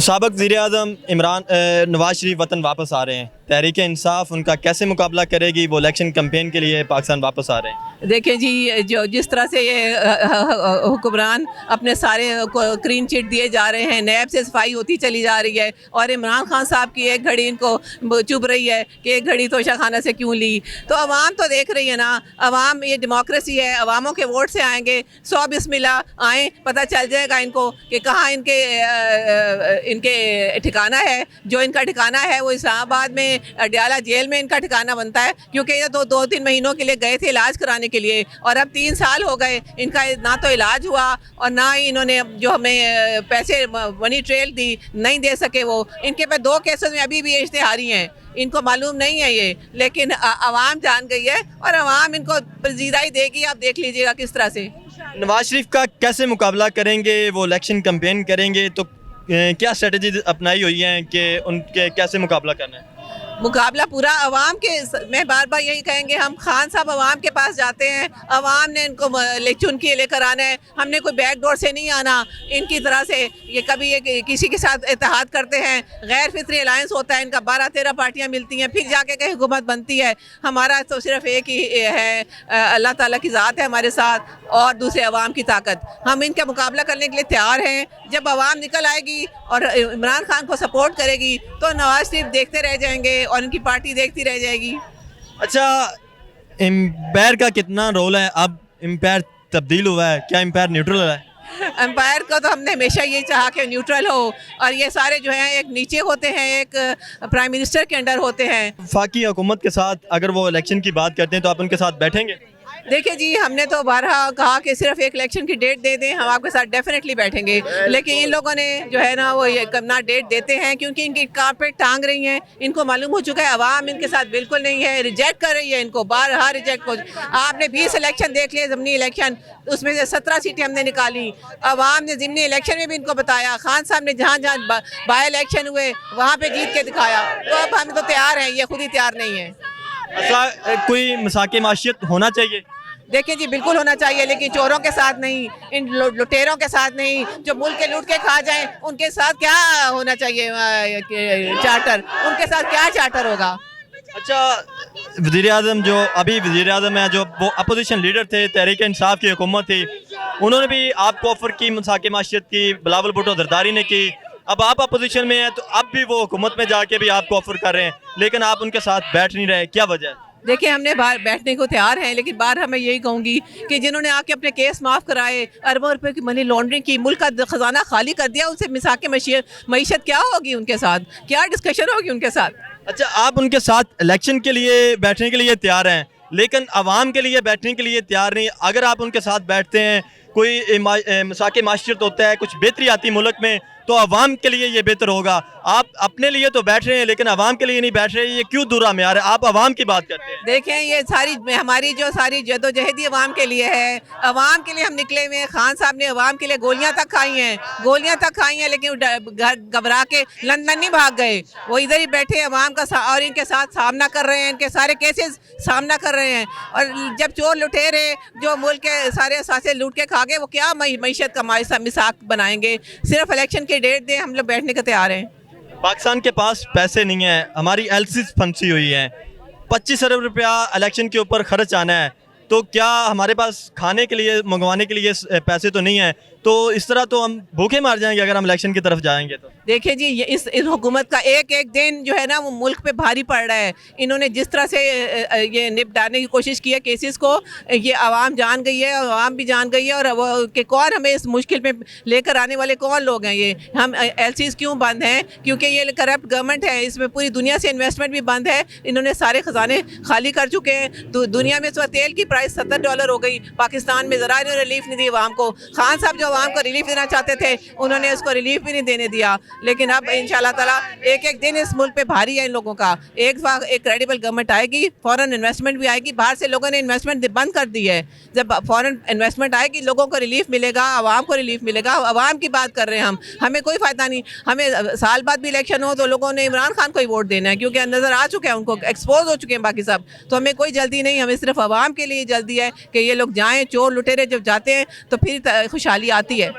साबिक़ वज़ीर-ए-आज़म नवाज़ शरीफ वतन वापस आ रहे हैं। तहरीक इंसाफ उनका कैसे मुकाबला करेगी? वो इलेक्शन कैंपेन के लिए पाकिस्तान वापस आ रहे हैं। देखिए जी, जो जिस तरह से ये हुक्मरान अपने सारे को क्लीन चिट दिए जा रहे हैं, नैब से सफाई होती चली जा रही है और इमरान खान साहब की एक घड़ी इनको चुभ रही है कि एक घड़ी तोशा खाना से क्यों ली। तो अवाम तो देख रही है ना, अवाम ये डेमोक्रेसी है, अवामों के वोट से आएंगे। 100 बिस्मिल्लाह आएँ, पता चल जाएगा इनको कि कहाँ इनके ठिकाना है। जो इनका ठिकाना है वो इस्लामाबाद में अडयाला जेल में इनका ठिकाना बनता है, क्योंकि ये तो 2-3 महीनों के लिए गए थे इलाज कराने के लिए और अब 3 साल हो गए इनका ना तो इलाज हुआ और ना ही इन्होंने जो हमें पैसे मनी ट्रेल दी नहीं दे सके। वो इनके पे 2 केसेस में अभी भी इश्तेहारी हैं, इनको मालूम नहीं है ये, लेकिन आवाम जान गई है और आवाम इनको पजीराई देगी। आप देख लीजिएगा किस तरह से। नवाज़ शरीफ का कैसे मुकाबला करेंगे? वो इलेक्शन कैंपेन करेंगे तो क्या स्ट्रेटजी अपनाई हुई है कि उनके कैसे मुकाबला करना है? मुकाबला पूरा अवाम के मैं बार बार यही कहेंगे, हम खान साहब अवाम के पास जाते हैं, अवाम ने इनको चुन के लेकर आना है। हमने कोई बैक डोर से नहीं आना इनकी तरह से। ये कभी ये किसी के साथ इत्तेहाद करते हैं, गैर फितरी अलायंस होता है इनका, 12-13 पार्टियां मिलती हैं, फिर जाके कहीं हुकूमत बनती है। हमारा तो सिर्फ एक ही है, अल्लाह ताला की ज़ात है हमारे साथ और दूसरे अवाम की ताकत। हम इनका मुकाबला करने के लिए तैयार हैं। जब अवाम निकल आएगी और इमरान खान को सपोर्ट करेगी तो नवाज शरीफ देखते रह जाएंगे और इनकी पार्टी देखती रह जाएगी। अच्छा, एम्पायर का कितना रोल है? अब एम्पायर तब्दील हुआ है, क्या एम्पायर न्यूट्रल है? एम्पायर को तो हमने हमेशा यही चाहा कि न्यूट्रल हो और ये सारे जो हैं एक नीचे होते हैं, एक प्राइम मिनिस्टर के अंडर होते हैं। वफाकी हुकूमत के साथ अगर वो इलेक्शन की बात करते हैं तो आप उनके साथ बैठेंगे? देखिए जी, हमने तो बारहा कहा कि सिर्फ एक इलेक्शन की डेट दे दें, हम आपके साथ डेफिनेटली बैठेंगे, लेकिन इन लोगों ने जो है ना वो ये ना डेट देते हैं क्योंकि इनकी कारपेट टांग रही हैं। इनको मालूम हो चुका है अवाम इनके साथ बिल्कुल नहीं है, रिजेक्ट कर रही है इनको, बारहा रिजेक्ट हो। आपने 20 इलेक्शन देख लिए, ज़मीनी इलेक्शन, उसमें से 17 सीटें हमने निकाली। अवाम ने ज़मीनी इलेक्शन में भी इनको बताया, खान साहब ने जहाँ जहाँ बाई इलेक्शन हुए वहाँ पर जीत के दिखाया। तो अब हम तो तैयार हैं, ये खुद ही तैयार नहीं है। ऐसा कोई मसाके माशियत होना चाहिए? देखिए जी, बिल्कुल होना चाहिए, लेकिन चोरों के साथ नहीं, इन लुटेरों के साथ नहीं, जो मुल्क के लूट के खा जाएं उनके साथ क्या होना चाहिए चार्टर, उनके साथ क्या चार्टर होगा? अच्छा, वज़ीर-ए-आज़म जो अभी वज़ीर-ए-आज़म है, जो वो अपोजिशन लीडर थे, तहरीक इंसाफ की हुकूमत थी, उन्होंने भी आपको ऑफर की मसाके माशियत की, बिलावल भुट्टो जरदारी ने की। अब आप अपोजिशन में हैं तो अब भी वो हुकूमत में जाके भी आपको ऑफर कर रहे हैं, लेकिन आप उनके साथ बैठ नहीं रहे, क्या वजह है? देखिए, हमने बाहर बैठने को तैयार हैं, लेकिन बाहर मैं यही कहूँगी कि जिन्होंने आके अपने केस माफ़ कराए, अरबों रुपए की मनी लॉन्ड्रिंग की, मुल्क का ख़जाना खाली कर दिया, उनसे मिसाके मईशत क्या होगी उनके साथ? क्या डिस्कशन होगी उनके साथ? अच्छा, आप उनके साथ इलेक्शन के लिए बैठने के लिए तैयार हैं, लेकिन आवाम के लिए बैठने के लिए तैयार नहीं। अगर आप उनके साथ बैठते हैं, कोई मसाके माशियत होता है, कुछ बेहतरी आती मुल्क में, तो आवाम के लिए ये बेहतर होगा। आप अपने लिए तो बैठ रहे हैं लेकिन आवाम के लिए नहीं बैठ रहे, ये क्यों दूरा में आ रहा है? आप आवाम की बात करते हैं। देखें, ये सारी हमारी जो सारी जदोजहदी अवाम के लिए है, अवाम के लिए हम निकले हुए हैं। खान साहब ने अवाम के लिए गोलियां तक खाई हैं, लेकिन घबरा के लंदन नहीं भाग गए, वो इधर ही बैठे अवाम का और इनके साथ सामना कर रहे हैं, इनके सारे केसेस सामना कर रहे हैं। और जब चोर लुटेरे जो मुल्क के सारे असासे लूट के खा गए, वो क्या मईशत का मिसाक बनाएंगे? सिर्फ इलेक्शन की डेट दें, हम लोग बैठने को तैयार हैं। पाकिस्तान के पास पैसे नहीं है, हमारी एलसीज फंसी हुई है, 25 अरब रुपया इलेक्शन के ऊपर खर्च आना है, तो क्या हमारे पास खाने के लिए मंगवाने के लिए पैसे तो नहीं है? तो इस तरह तो हम भूखे मार जाएंगे अगर हम इलेक्शन की तरफ जाएंगे तो। देखिए जी, ये इस हुकूमत का एक एक दिन जो है ना वो मुल्क पे भारी पड़ रहा है। इन्होंने जिस तरह से ये निपटाने की कोशिश की है केसेस को, ये आवाम जान गई है और आवाम भी जान गई है, और वो कि कौन हमें इस मुश्किल में लेकर आने वाले कौन लोग हैं। ये हम एलसीज क्यों बंद हैं? क्योंकि ये करप्ट गवर्नमेंट है, इसमें पूरी दुनिया से इन्वेस्टमेंट भी बंद है, इन्होंने सारे ख़जाने खाली कर चुके हैं। दुनिया में इस वक्त तेल की प्राइस $70 हो गई, पाकिस्तान में ज़रा इन्होंने रिलीफ नहीं दी आवाम को। खान साहब जो आवाम को रिलीफ देना चाहते थे, उन्होंने उसको रिलीफ भी नहीं देने दिया। लेकिन अब इंशाल्लाह ताला एक एक दिन इस मुल्क पे भारी है इन लोगों का। एक क्रेडिबल गवर्नमेंट आएगी, फॉरेन इन्वेस्टमेंट भी आएगी, बाहर से लोगों ने इन्वेस्टमेंट बंद कर दी है। जब फॉरेन इन्वेस्टमेंट आएगी, लोगों को रिलीफ मिलेगा, आवाम को रिलीफ मिलेगा। आवाम की बात कर रहे हैं हम, हमें कोई फ़ायदा नहीं। हमें साल बाद भी इलेक्शन हो तो लोगों ने इमरान खान को ही वोट देना है, क्योंकि नज़र आ चुके हैं, उनको एक्सपोज हो चुके हैं बाकी सब। तो हमें कोई जल्दी नहीं, हमें सिर्फ आवाम के लिए जल्दी है कि ये लोग जाएँ। चोर लुटेरे जब जाते हैं तो फिर खुशहाली आती है।